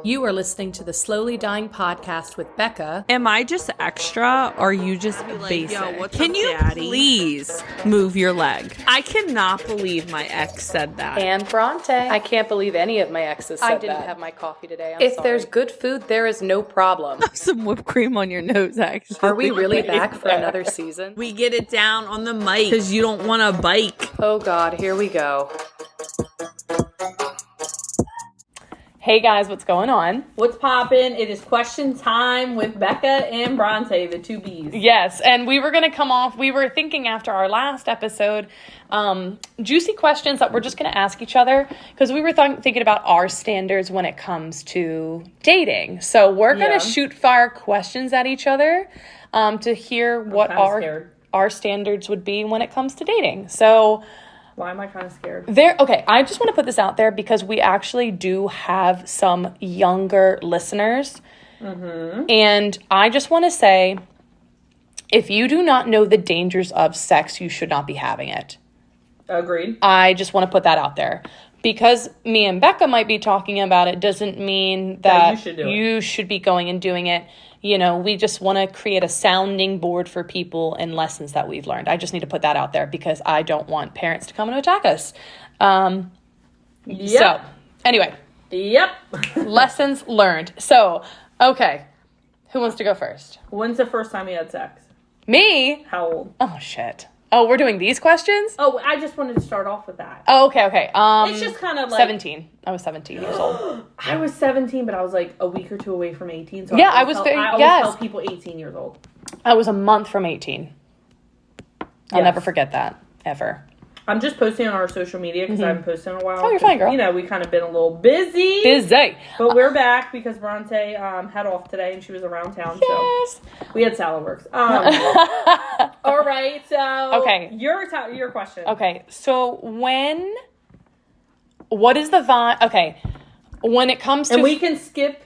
You are listening to the Slowly Dying Podcast with Becca. Am I just extra or are you just basic? Yo, what's Can up, you Daddy? please move your leg? I cannot believe my ex said that. And Bronte. I can't believe any of my exes said that. I didn't have my coffee today. If there's good food, there is no problem. Some whipped cream on your nose, actually. Are we really back for another season? We get it down on the mic because you don't want a bike. Oh God, here we go. Hey guys, what's going on? What's poppin'? It is question time with Becca and Bronte, the two B's. Yes, and we were thinking after our last episode, juicy questions that we're just going to ask each other because we were thinking about our standards when it comes to dating. So we're going to shoot fire questions at each other to hear what our standards would be when it comes to dating. So... Why am I kind of scared? Okay, I just want to put this out there because we actually do have some younger listeners. Mm-hmm. And I just want to say, if you do not know the dangers of sex, you should not be having it. Agreed. I just want to put that out there. Because me and Becca might be talking about it doesn't mean that you should be going and doing it. You know, we just want to create a sounding board for people and lessons that we've learned. I just need to put that out there because I don't want parents to come and attack us. So, anyway. Yep. Lessons learned. So, okay. Who wants to go first? When's the first time you had sex? Me? How old? Oh, shit. Oh, we're doing these questions? Oh, I just wanted to start off with that. Oh, okay. It's just kind of like... 17. I was 17 years old. I was 17, but I was like a week or two away from 18. So yeah, I always tell people 18 years old. I was a month from 18. I'll never forget that, ever. I'm just posting on our social media because I haven't posted in a while. Oh, you're fine, girl. You know, we kind of been a little busy. But we're back because Bronte had off today and she was around town. Yes. So we had salad works. All right. So okay. Your question. Okay. So what is the vibe? Okay. When it comes to... And we can skip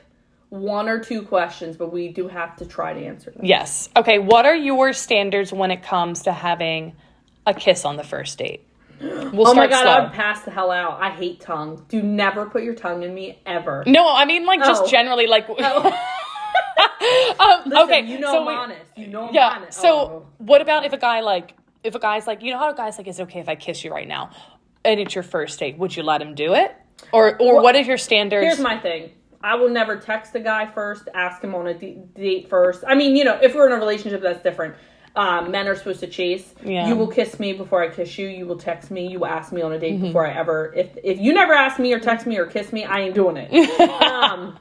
one or two questions, but we do have to try to answer them. Yes. Okay. What are your standards when it comes to having a kiss on the first date? Oh my God, I would pass the hell out. I hate tongue. Do never put your tongue in me, ever. No, I mean, like, just generally, like... Listen, okay, you know I'm honest. You know I'm honest. So, what about if a guy's like, you know how a guy's like, is it okay if I kiss you right now? And it's your first date. Would you let him do it? Or what is your standards? Here's my thing. I will never text a guy first, ask him on a date first. I mean, you know, if we're in a relationship, that's different. Men are supposed to chase. Yeah. You will kiss me before I kiss you. You will text me. You will ask me on a date before I ever... If you never ask me or text me or kiss me, I ain't doing it.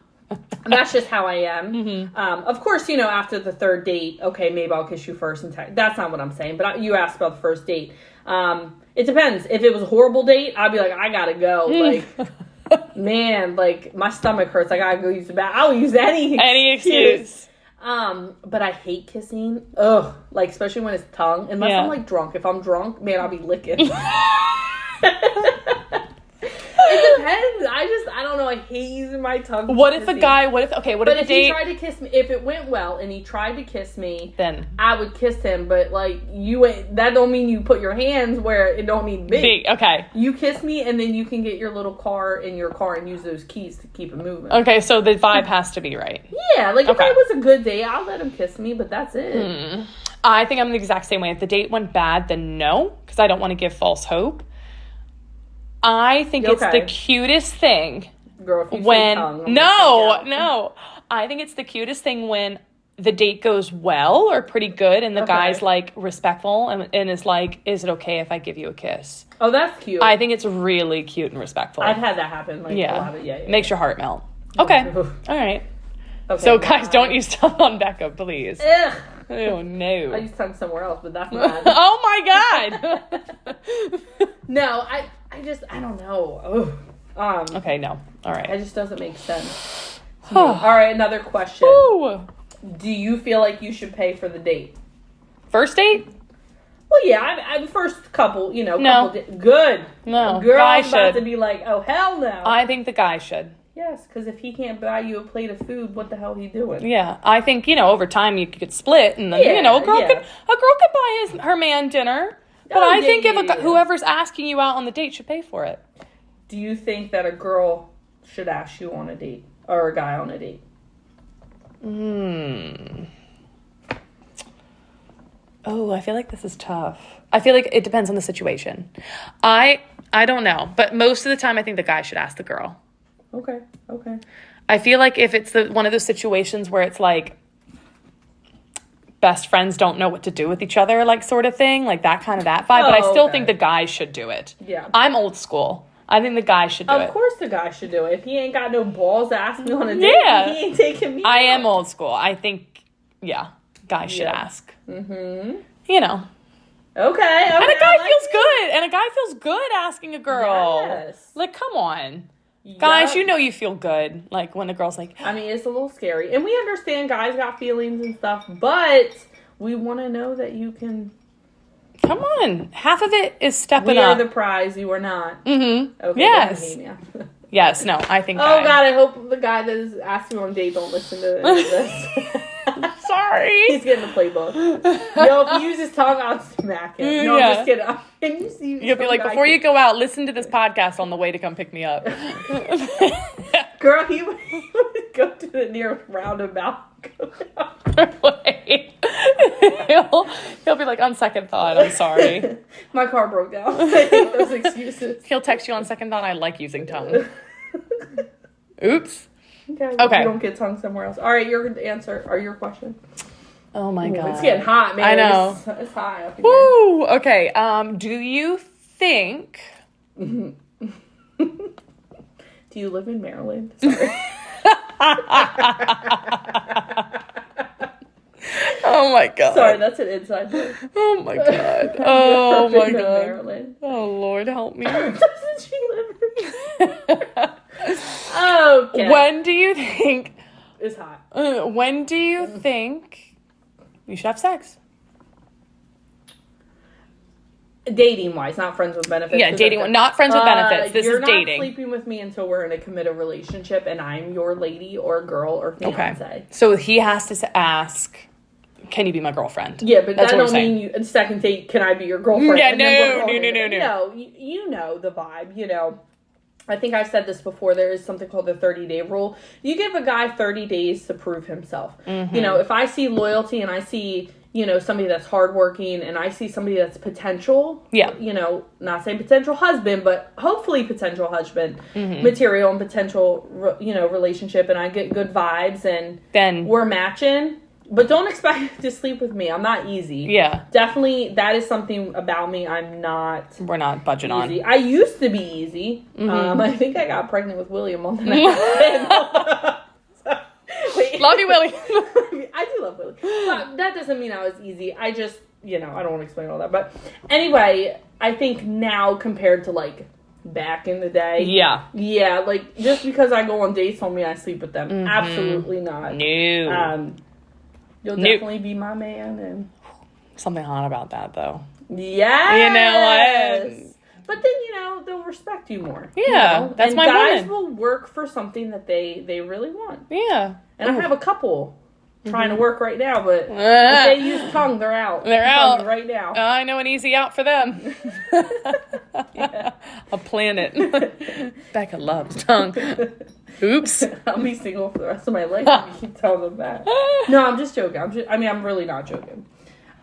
That's just how I am. Mm-hmm. Of course, you know, after the third date, okay, maybe I'll kiss you first and text. That's not what I'm saying. But you asked about the first date. It depends. If it was a horrible date, I'd be like, I gotta go. Like, man, like, my stomach hurts. I gotta go use the bathroom. I'll use any excuse. But I hate kissing. Ugh. Like, especially when it's tongue. Unless I'm, like, drunk. If I'm drunk, man, I'll be licking. It depends. I don't know. I hate using my tongue. What if a guy, if he tried to kiss me, if it went well and he tried to kiss me, then I would kiss him. But, like, that don't mean you put your hands where it don't mean big. Okay. You kiss me and then you can get your little car in your car and use those keys to keep it moving. Okay, so the vibe has to be right. Yeah, like, if it was a good day, I'll let him kiss me, but that's it. I think I'm the exact same way. If the date went bad, then no, because I don't want to give false hope. I think it's the cutest thing. Girl, if you say tongue, no. I think it's the cutest thing when the date goes well or pretty good and the guy's like respectful and is like, is it okay if I give you a kiss? Oh, that's cute. I think it's really cute and respectful. I've had that happen. Like, a lot of it. Makes your heart melt. Okay. All right. Okay, so guys, don't use tongue on Becca, please. Ugh. Oh, no. I use tongue somewhere else, but that's not. Oh, my God. No, I don't know. Okay, no. All right. It just doesn't make sense. All right, another question. Ooh. Do you feel like you should pay for the date? First date? Well, yeah, I'm first couple, you know. No. Good. No. Girl, Guy I'm about should. to be like, oh, hell no. I think the guy should. Yes, because if he can't buy you a plate of food, what the hell are you doing? Yeah, I think, over time you could split, and then, a girl could buy her man dinner. But I think whoever's asking you out on the date should pay for it. Do you think that a girl should ask you on a date or a guy on a date? Oh, I feel like this is tough. I feel like it depends on the situation. I don't know, but most of the time I think the guy should ask the girl. Okay. I feel like if it's one of those situations where it's like best friends don't know what to do with each other, like sort of thing, like that kind of that vibe, but I still think the guy should do it. Yeah. I'm old school. I think the guy should do it. Of course the guy should do it. If he ain't got no balls to ask me on a date, he ain't taking me I out. am old school. I think, guys should ask. Mm-hmm. You know. Okay. And a guy feels good. And a guy feels good asking a girl. Yes. Like, come on. Yep. Guys, you know you feel good. Like, when a girl's like... I mean, it's a little scary. And we understand guys got feelings and stuff, but we want to know that you can... Come on. Half of it is stepping We are up. the prize. You are not. Mm-hmm. Okay. Yes. Yes. No, I think Oh, God. I hope the guy that is asking on a date don't listen to this. Sorry. He's getting the playbook. Yo, if he uses his tongue, I'll smack him. No, I'm just kidding. Can you see? You'll be like, before you go out, listen to this podcast on the way to come pick me up. Girl, he would go to the nearest roundabout. He'll be like, on second thought, I'm sorry. My car broke down. I hate those excuses. He'll text you on second thought, I like using tongue. Oops. Okay. You don't get tongue somewhere else. All right, your answer or your question. Oh my God. It's getting hot, man. I know. It's high up in Woo! Okay. Do you think... Do you live in Maryland? Sorry. Oh my God. Sorry, that's an inside joke. Oh my God. Oh my God. Maryland. Oh Lord, help me. Doesn't she live in Okay. When do you think... It's hot. when do you think you should have sex? Dating wise, not friends with benefits. Yeah, dating. Not friends with benefits. This is dating. You're not sleeping with me until we're in a committed relationship and I'm your lady or girl or fiance. Okay. So he has to ask, can you be my girlfriend? Yeah, but that's that what don't mean you second date, can I be your girlfriend? Yeah, and then no. No, you know the vibe, you know. I think I've said this before. There is something called the 30-day rule. You give a guy 30 days to prove himself. Mm-hmm. You know, if I see loyalty and I see, you know, somebody that's hardworking and I see somebody that's potential, you know, not saying potential husband, but hopefully potential husband material and potential, you know, relationship, and I get good vibes and then we're matching. But don't expect to sleep with me. I'm not easy. Yeah. Definitely, that is something about me we're not budging easy on. I used to be easy. Mm-hmm. I think I got pregnant with Willie a month and a half. Love you, Willie. I do love Willie. But that doesn't mean I was easy. I just, you know, I don't want to explain all that. But anyway, I think now compared to like back in the day. Yeah, like just because I go on dates don't mean I sleep with them. Absolutely not. No. You'll definitely be my man. And something hot about that, though. Yeah. You know what? But then, you know, they'll respect you more. Yeah, you know? that's my woman. And guys will work for something that they really want. Yeah. And I have a couple trying to work right now, but if they use tongue, they're out. They're out. Right now. I know an easy out for them. I'll plan it. Becca loves tongue. Oops. I'll be single for the rest of my life if you keep telling them that. No, I'm just joking. I'm really not joking.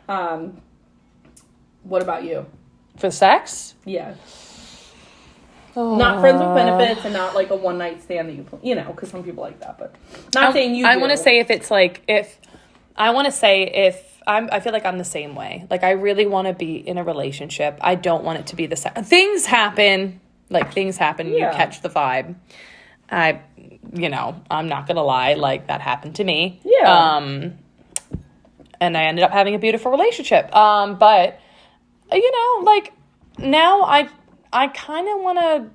What about you? For sex? Yeah. Not friends with benefits and not like a one night stand that you know, because some people like that, but not saying you. I want to say if it's like I feel like I'm the same way. Like I really want to be in a relationship. I don't want it to be the same. Things happen. You catch the vibe. I'm not gonna lie. Like that happened to me. Yeah. And I ended up having a beautiful relationship. But you know, like now I kind of want to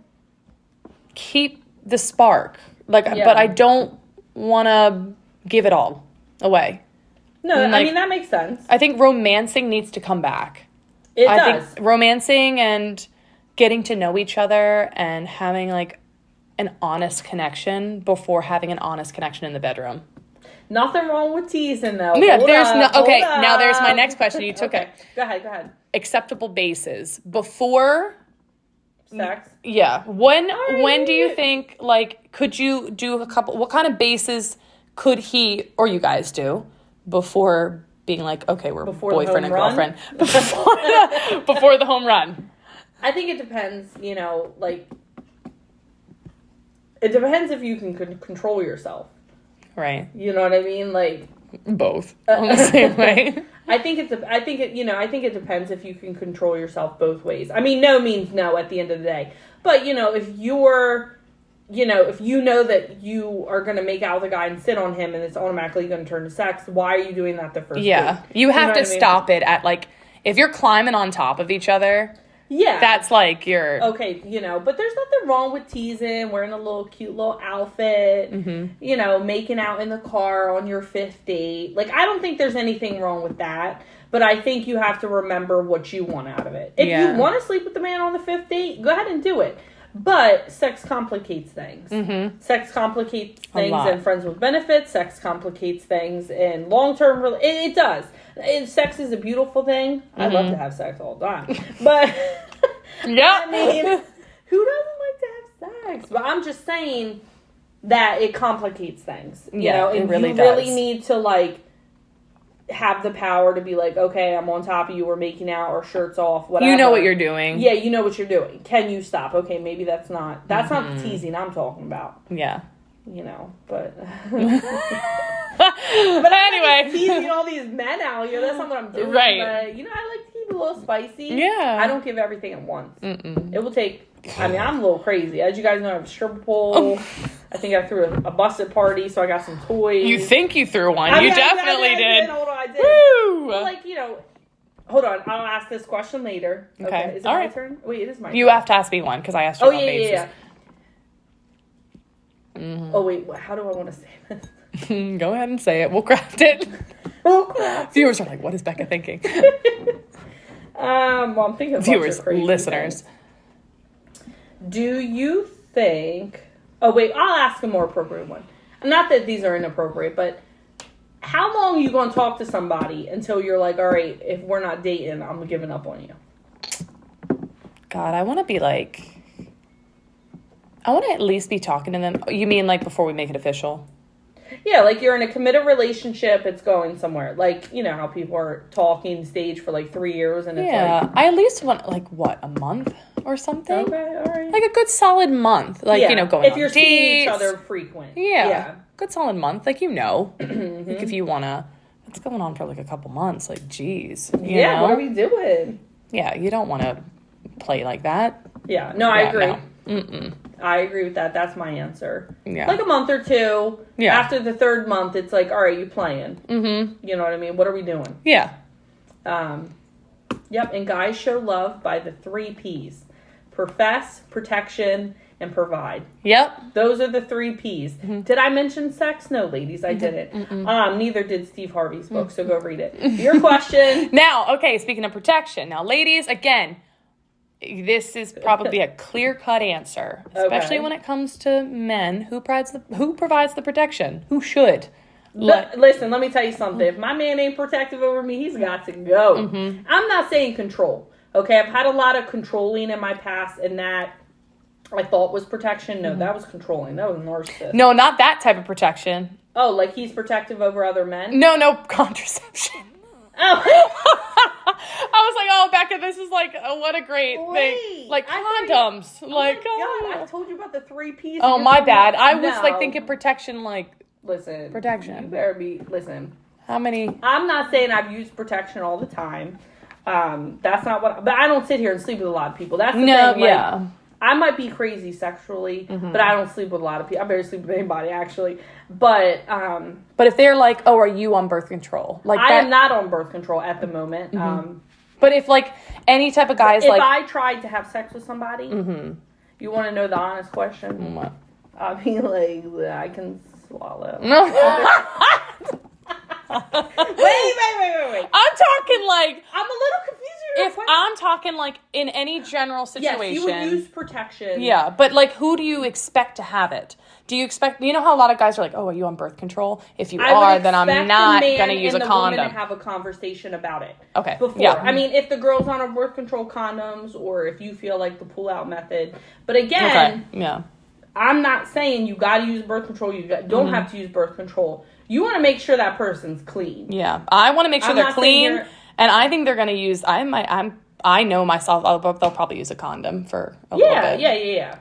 keep the spark, but I don't want to give it all away. No, I mean, that makes sense. I think romancing needs to come back. I think romancing and getting to know each other and having like an honest connection before having an honest connection in the bedroom. Nothing wrong with teasing though. Yeah, now there's my next question. You took it. Go ahead. Acceptable bases before sex. Yeah. When do you think, like, could you do what kind of bases could he or you guys do before being like, okay, we're boyfriend and girlfriend? Before the home run. I think it depends, like, it depends if you can control yourself. Right. You know what I mean? Like, both on the same way. I think it depends if you can control yourself both ways. I mean, no means no at the end of the day. But, if you're, if you know that you are going to make out with a guy and sit on him and it's automatically going to turn to sex, why are you doing that the first date? You have to stop it at, like, if you're climbing on top of each other. Yeah. That's like your... Okay, but there's nothing wrong with teasing, wearing a little cute little outfit, making out in the car on your 5th date. Like, I don't think there's anything wrong with that, but I think you have to remember what you want out of it. If you want to sleep with the man on the 5th date, go ahead and do it. But sex complicates things. Mm-hmm. Sex complicates things in friends with benefits. Sex complicates things in long-term... It does. Sex is a beautiful thing. I love to have sex all the time. But, yeah. I mean, who doesn't like to have sex? But I'm just saying that it complicates things. You know? And it really you does. really need to, like, have the power to be like, okay, I'm on top of you, we're making out, or shirts off, whatever. You know what you're doing. Yeah, you know what you're doing. Can you stop? Okay, maybe that's not the teasing I'm talking about. Yeah. But... But anyway. I'm teasing all these men out here. That's not what I'm doing. Right. But, I like to keep it a little spicy. Yeah. I don't give everything at once. Mm-mm. It will take... I mean, I'm a little crazy. As you guys know, I have a stripper pole. I think I threw a busted party, so I got some toys. You think you threw one. You definitely did. Hold on, I did. Woo! Well, like, hold on. I'll ask this question later. Okay. Is it my turn? Wait, it is my turn. You have to ask me one, because I asked you about bases. Yeah. Mm-hmm. Oh, wait. How do I want to say this? Go ahead and say it. We'll craft it. Viewers are like, what is Becca thinking? Well, I'm thinking of viewers, listeners. Things. Do you think... Oh, wait. I'll ask a more appropriate one. Not that these are inappropriate, but how long are you going to talk to somebody until you're like, all right, if we're not dating, I'm giving up on you? God, I want to be like... I want to at least be talking to them. You mean like before we make it official? Yeah, like you're in a committed relationship, it's going somewhere. Like, you know how people are talking stage for like 3 years and it's like... I at least want, like, what, a month or something? Okay, all right. Like a good solid month. Like, going on dates. If you're seeing each other frequent. Yeah. Good solid month. Like, Mm-hmm. Like, if you want to... It's going on for like a couple months. Like, geez. You know? What are we doing? Yeah, you don't want to play like that. Yeah, no, I agree. No. Mm-mm. I agree with that. That's my answer. Yeah. Like a month or two. Yeah. After the 3rd month, it's like, all right, you playing. Mm-hmm. You know what I mean? What are we doing? Yeah. Yep, and guys show love by the 3 Ps. Profess, protection, and provide. Yep. Those are the 3 Ps. Mm-hmm. Did I mention sex? No, ladies, I didn't. Mm-mm. Neither did Steve Harvey's book, so go read it. Your question. Now, okay, speaking of protection. Now, ladies, again... This is probably a clear-cut answer, especially when it comes to men. Who provides the protection? Who should? Listen, let me tell you something. If my man ain't protective over me, he's got to go. Mm-hmm. I'm not saying control. Okay, I've had a lot of controlling in my past, and that I thought was protection. No, that was controlling. That was narcissist. No, not that type of protection. Oh, like he's protective over other men? No, contraception. Oh. I was like, oh, Becca, this is like, what a great thing. Like condoms. God, I told you about the 3 Ps. Oh, my bad. I was like thinking protection, like. Listen. Protection. You better be, listen. How many? I'm not saying I've used protection all the time. That's not what, but I don't sit here and sleep with a lot of people. That's the thing. Like, yeah. I might be crazy sexually, but I don't sleep with a lot of people. I barely sleep with anybody, actually. But if they're like, oh, are you on birth control? Like I am not on birth control at the moment. But if like any type of guy is if like, I tried to have sex with somebody, you want to know the honest question? What? I mean, like, I can swallow. No. Wait. I'm talking like. I'm a little confused. If I'm talking like in any general situation. Yes, you would use protection. Yeah, but like who do you expect to have it? do you expect, you know how a lot of guys are like, oh, are you on birth control? If you are, then I'm not going to use a condom. Woman to have a conversation about it. Okay. Before. Yeah. I mean, if the girl's on a birth control condoms or if you feel like the pull-out method. But again, yeah. I'm not saying you got to use birth control. You don't have to use birth control. You want to make sure that person's clean. Yeah. I want to make sure they're clean. And I think they're going to use, I know myself, they'll probably use a condom for a little bit. Yeah.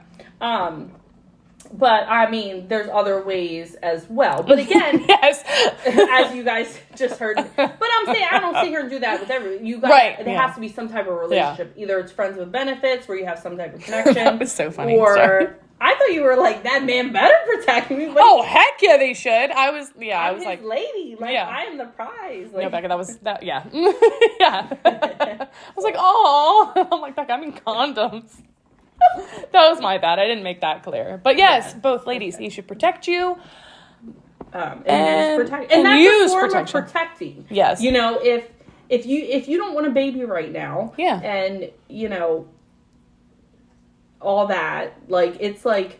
But I mean, there's other ways as well. But again, yes, as you guys just heard. But I'm saying I don't sit here and do that with every. You guys, right? There has to be some type of relationship. Yeah. Either it's friends with benefits, where you have some type of connection. That was so funny. Or sorry. I thought you were like, that man better protect me. Oh heck yeah, they should. I was his like, lady, like I am the prize. Like, no, Becca, yeah, yeah. I was like, oh, I'm like, Becca, I'm in condoms. That was my bad. I didn't make that clear. But yes, both ladies, he should protect you. And use protection. And that's use a form protection. Of protecting. Yes. You know, if you don't want a baby right now, and you know all that, like it's like,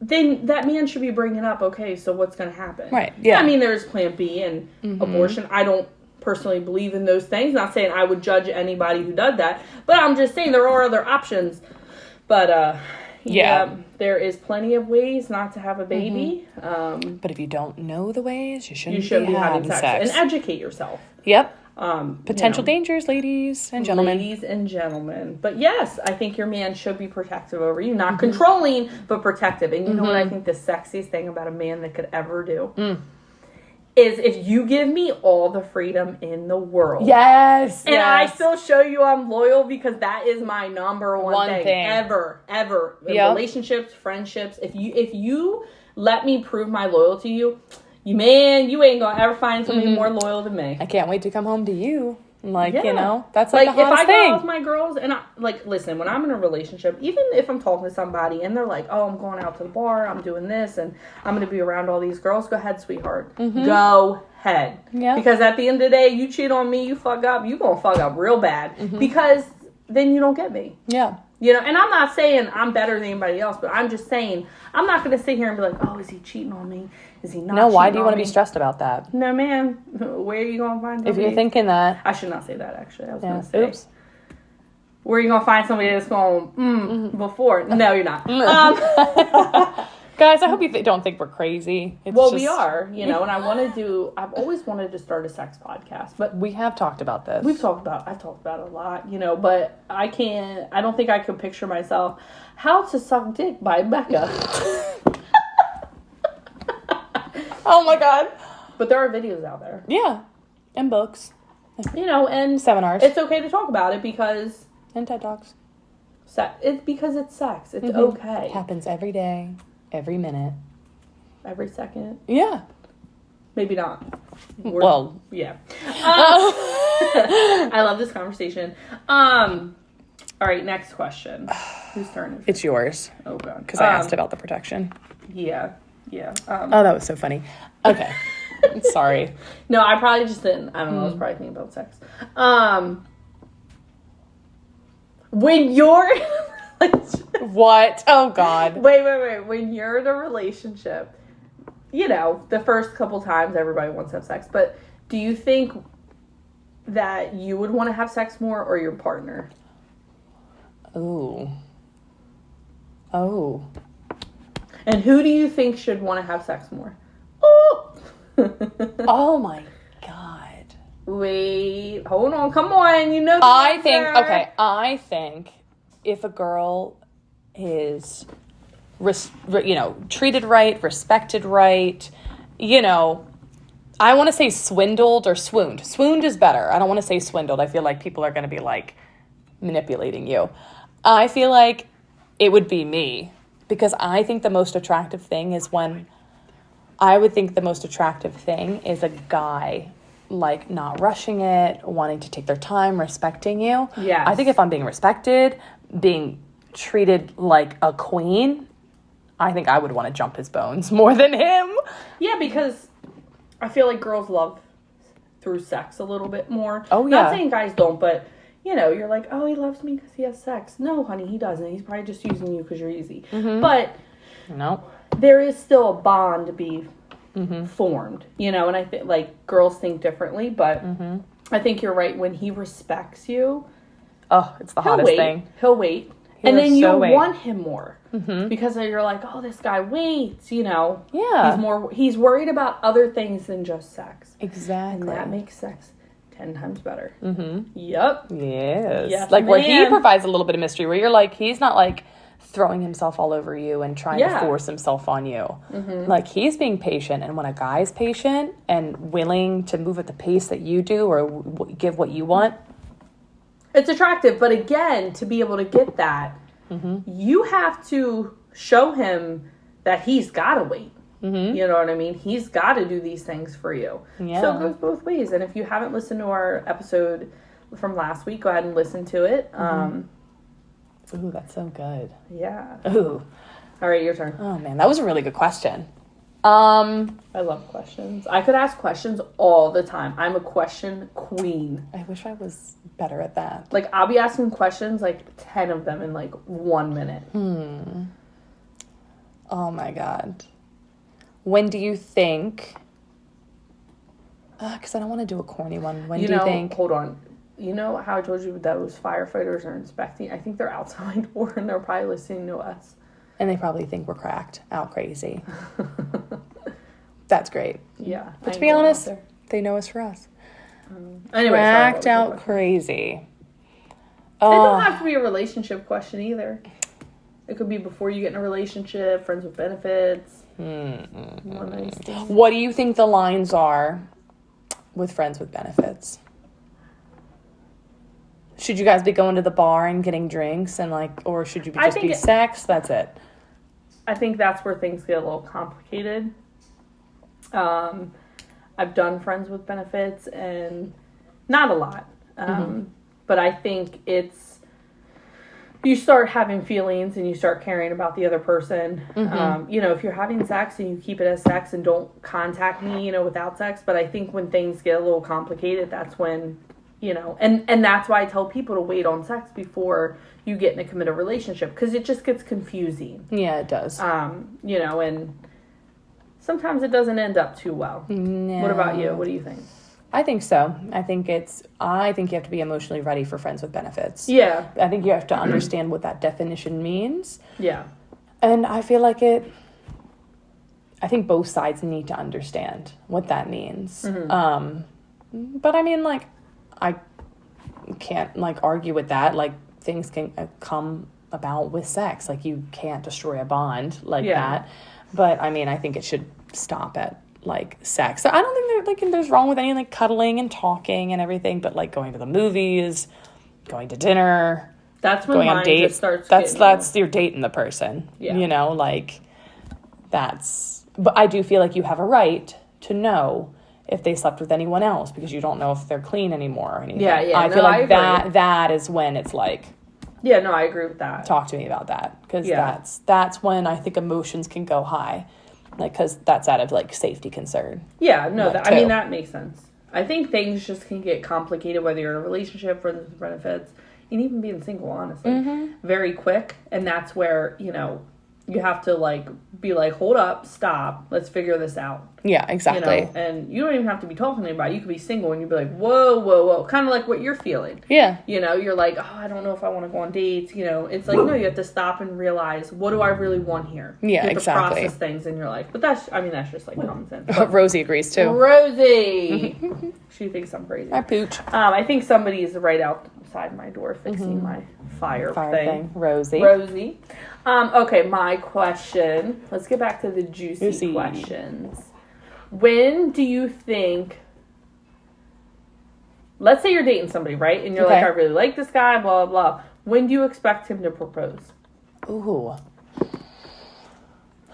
then that man should be bringing up, okay, so what's going to happen? Right. Yeah. I mean, there's Plan B and abortion. I don't personally believe in those things. Not saying I would judge anybody who does that, but I'm just saying there are other options. But there is plenty of ways not to have a baby. But if you don't know the ways, you shouldn't be having sex. And educate yourself. Yep. Potential dangers, ladies and gentlemen. Ladies and gentlemen. But yes, I think your man should be protective over you. Not controlling, but protective. And you know what I think the sexiest thing about a man that could ever do? Is if you give me all the freedom in the world. Yes. And I still show you I'm loyal because that is my number one thing. Ever. In relationships, friendships. If you let me prove my loyalty to you, you ain't gonna ever find somebody more loyal than me. I can't wait to come home to you. Like, you know, that's like the hottest if I thing. go out with my girls and listen, when I'm in a relationship, even if I'm talking to somebody and they're like, oh, I'm going out to the bar, I'm doing this, and I'm going to be around all these girls, go ahead, sweetheart. Go ahead. Yeah. Because at the end of the day, you cheat on me, you fuck up, you going to fuck up real bad because then you don't get me. Yeah. You know, and I'm not saying I'm better than anybody else, but I'm just saying I'm not going to sit here and be like, oh, is he cheating on me? Is he not? No, why do you want to be stressed about that? No, man. Where are you going to find somebody? If you're thinking that. I should not say that, actually. I was going to say. Oops. Where are you going to find somebody that's going, before? No, you're not. Guys, I hope you don't think we're crazy. We are, you know, and I've always wanted to start a sex podcast, but we have talked about this. I've talked about it a lot, you know, but I don't think I could picture myself How to Suck Dick by Becca. Oh my God. But there are videos out there. Yeah. And books. You know, and seminars. It's okay to talk about it because... And TED Talks. It's because it's sex. It's okay. It happens every day, every minute. Every second. Yeah. Maybe not. Well. Yeah. I love this conversation. All right, next question. Whose turn is it? It's yours. Oh, God. Because I asked about the protection. Yeah. Oh, that was so funny. Okay. Sorry. No, I probably just didn't. I don't know. I was probably thinking about sex. When you're... What? Oh, God. Wait. When you're in a relationship, you know, the first couple times everybody wants to have sex, but do you think that you would want to have sex more or your partner? Oh. And who do you think should want to have sex more? Oh! Oh my God. Wait, hold on, come on, you know. I think if a girl is, treated right, respected right, you know, I want to say swindled or swooned. Swooned is better. I don't want to say swindled. I feel like people are going to be like manipulating you. I feel like it would be me because I think the most attractive thing is a guy like not rushing it, wanting to take their time, respecting you. Yeah. I think if I'm being respected, being treated like a queen, I think I would want to jump his bones more than him. Yeah, because I feel like girls love through sex a little bit more. Oh, yeah. Not saying guys don't, but, you know, you're like, oh, he loves me because he has sex. No, honey, he doesn't. He's probably just using you because you're easy. But No. there is still a bond to be formed, you know, and I think, like, girls think differently, but I think you're right. When he respects you, it's the hottest thing. He'll wait. And then you'll want him more. Because you're like, oh, this guy waits, you know. Yeah. He's worried about other things than just sex. Exactly. And that makes sex 10 times better. Yep. Yes. Like, where he provides a little bit of mystery, where you're like, he's not like throwing himself all over you and trying to force himself on you. Like, he's being patient, and when a guy's patient and willing to move at the pace that you do or give what you want, it's attractive. But again, to be able to get that, you have to show him that he's got to wait. You know what I mean? He's got to do these things for you. Yeah. So it goes both ways. And if you haven't listened to our episode from last week, go ahead and listen to it. Ooh, that's so good. Yeah. Ooh. All right, your turn. Oh, man, that was a really good question. I love questions. I could ask questions all the time. I'm a question queen. I wish I was better at that. Like, I'll be asking questions, like 10 of them in like 1 minute. Oh, my God. When do you think... Because I don't want to do a corny one. When do you think... Hold on. You know how I told you those firefighters are inspecting? I think they're outside my door and they're probably listening to us. And they probably think we're cracked out crazy. That's great. Yeah. But to be honest, they know us for us. Anyway, cracked out crazy. It don't have to be a relationship question either. It could be before you get in a relationship, friends with benefits. One nice thing. What do you think the lines are with friends with benefits? Should you guys be going to the bar and getting drinks and like, or should you just be sex? That's it. I think that's where things get a little complicated. I've done friends with benefits and not a lot. But I think you start having feelings and you start caring about the other person. You know, if you're having sex and you keep it as sex and don't contact me, you know, without sex. But I think when things get a little complicated, that's when, you know, and that's why I tell people to wait on sex before you get in a committed relationship, because it just gets confusing. Yeah, it does. You know, and sometimes it doesn't end up too well. No. What about you? What do you think? I think so. I think you have to be emotionally ready for friends with benefits. Yeah. I think you have to understand what that definition means. Yeah. And I feel like I think both sides need to understand what that means. But I mean, like, I can't, like, argue with that. Like, things can come about with sex. Like, you can't destroy a bond like that. But, I mean, I think it should stop at, like, sex. So I don't think there's wrong with any, like, cuddling and talking and everything. But, like, going to the movies, going to dinner. That's when going on dates. Starts that's you're dating the person. Yeah. You know, like, that's... But I do feel like you have a right to know if they slept with anyone else, because you don't know if they're clean anymore or anything. Yeah. I feel like that is when it's like... Yeah, no, I agree with that. Talk to me about that, because that's when I think emotions can go high, like, because that's out of, like, safety concern. Yeah, no, I mean, that makes sense. I think things just can get complicated, whether you're in a relationship, friends with benefits, and even being single, honestly, very quick. And that's where, you know, you have to, like, be like, hold up, stop, let's figure this out. Yeah, exactly. You know? And you don't even have to be talking to anybody. You could be single and you'd be like, whoa. Kind of like what you're feeling. Yeah. You know, you're like, oh, I don't know if I want to go on dates. You know, it's like, no, you have to stop and realize, what do I really want here? Yeah, you have exactly. to process things in your life. But that's just like common sense. But Rosie agrees too. Rosie! She thinks I'm crazy. I pooch. I think somebody is right outside my door fixing my fire thing. Rosie. Okay, my question. Let's get back to the juicy questions. When do you think... Let's say you're dating somebody, right? And you're like, I really like this guy, blah, blah, blah. When do you expect him to propose? Ooh.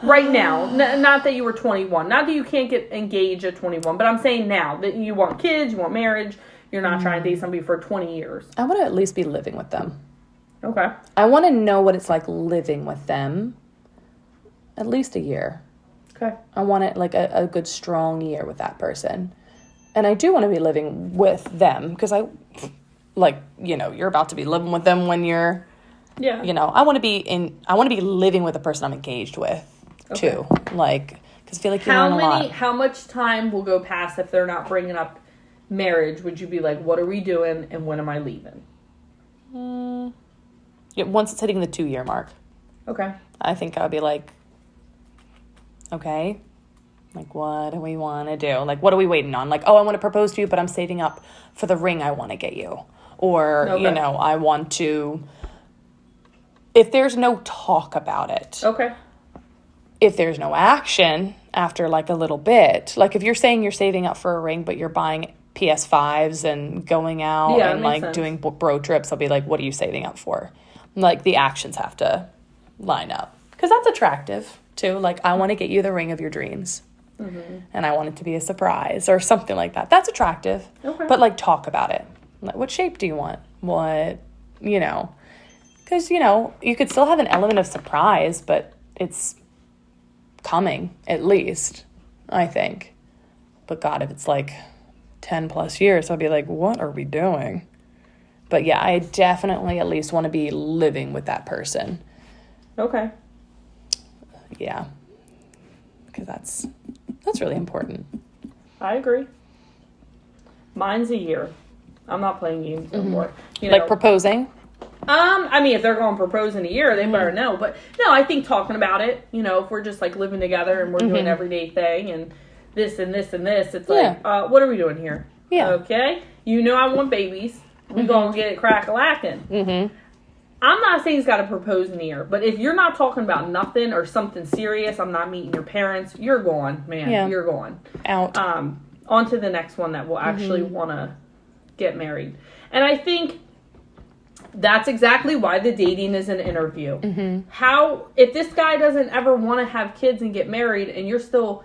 Right now. Not that you were 21. Not that you can't get engaged at 21. But I'm saying now that you want kids, you want marriage. You're not trying to date somebody for 20 years. I want to at least be living with them. Okay. I want to know what it's like living with them at least a year. Okay. I want it like a good strong year with that person. And I do want to be living with them, because I, like, you know, you're about to be living with them when you're, you know, I want to be living with the person I'm engaged with too. Like, because I feel like you learn a lot. How much time will go past if they're not bringing up marriage? Would you be like, what are we doing and when am I leaving? Yeah, once it's hitting the 2-year mark. Okay. I think I would be like, okay, like, what do we want to do? Like, what are we waiting on? Like, oh, I want to propose to you, but I'm saving up for the ring I want to get you. Or, Okay. you know, I want to, if there's no talk about it. Okay. If there's no action after, like, a little bit. Like, if you're saying you're saving up for a ring, but you're buying PS5s and going out and, like, sense. doing bro trips, I'll be like, what are you saving up for? Like, the actions have to line up. Because that's attractive, too. Like, I want to get you the ring of your dreams. Mm-hmm. And I want it to be a surprise or something like that. That's attractive. Okay. But, like, talk about it. Like, what shape do you want? What, you know. Because, you know, you could still have an element of surprise, but it's coming, at least, I think. But, God, if it's, like, 10 plus years, I'll be like, what are we doing? But, yeah, I definitely at least want to be living with that person. Okay. Yeah. Because that's really important. I agree. Mine's a year. I'm not playing games anymore. You Like know. proposing? I mean, if they're going to propose in a year, they better know. But, no, I think talking about it, you know, if we're just, like, living together and we're doing everyday thing and this and this and this, it's like, what are we doing here? Yeah. Okay? You know I want babies. We going to get it crack-a-lacking. I'm not saying he's got to propose in a year, but if you're not talking about nothing or something serious, I'm not meeting your parents, you're going, man. Yeah. You're going. Out. On to the next one that will actually want to get married. And I think that's exactly why the dating is an interview. If this guy doesn't ever want to have kids and get married and you're still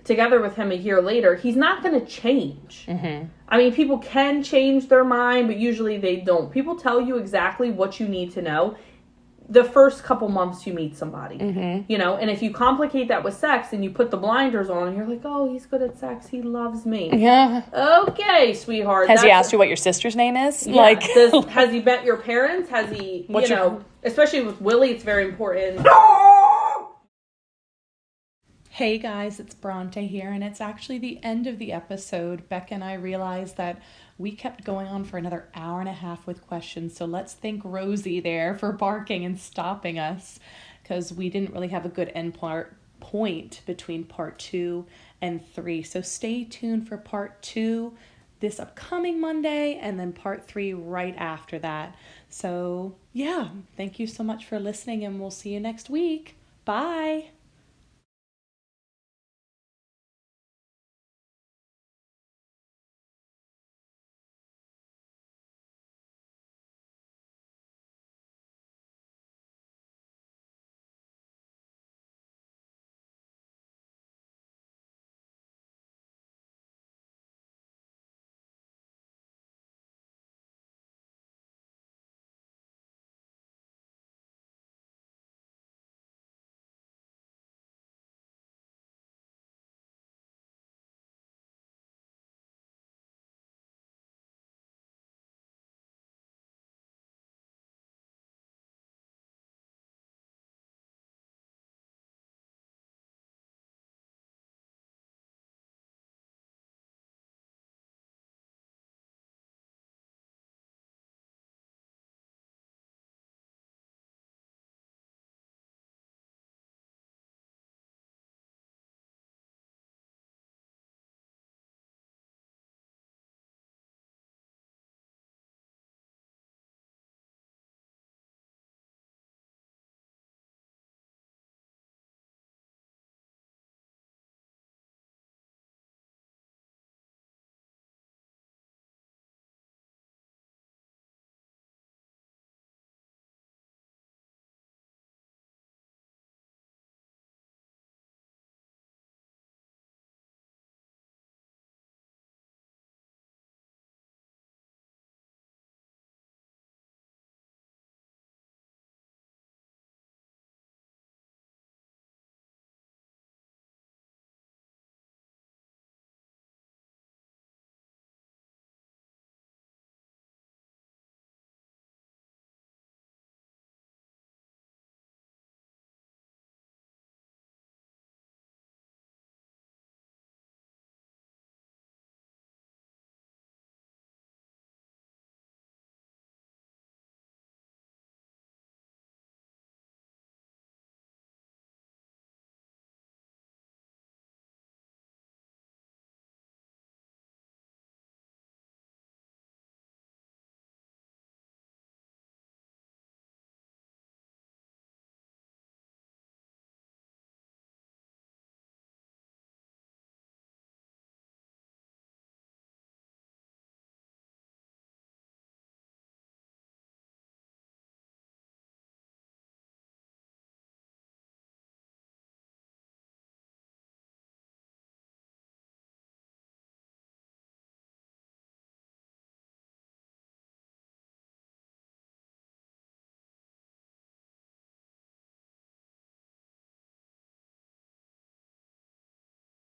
together with him a year later, he's not going to change. I mean, people can change their mind, but usually they don't. People tell you exactly what you need to know the first couple months you meet somebody, you know, and if you complicate that with sex and you put the blinders on and you're like, oh, he's good at sex, he loves me. Yeah. Okay, sweetheart. Has he asked you what your sister's name is? Yeah. Like, has he met your parents? Has he, especially with Willie, it's very important. Hey guys, it's Bronte here, and it's actually the end of the episode. Becca and I realized that we kept going on for another hour and a half with questions, so let's thank Rosie there for barking and stopping us, because we didn't really have a good point between part 2 and 3. So stay tuned for part 2 this upcoming Monday, and then part 3 right after that. So yeah, thank you so much for listening, and we'll see you next week. Bye!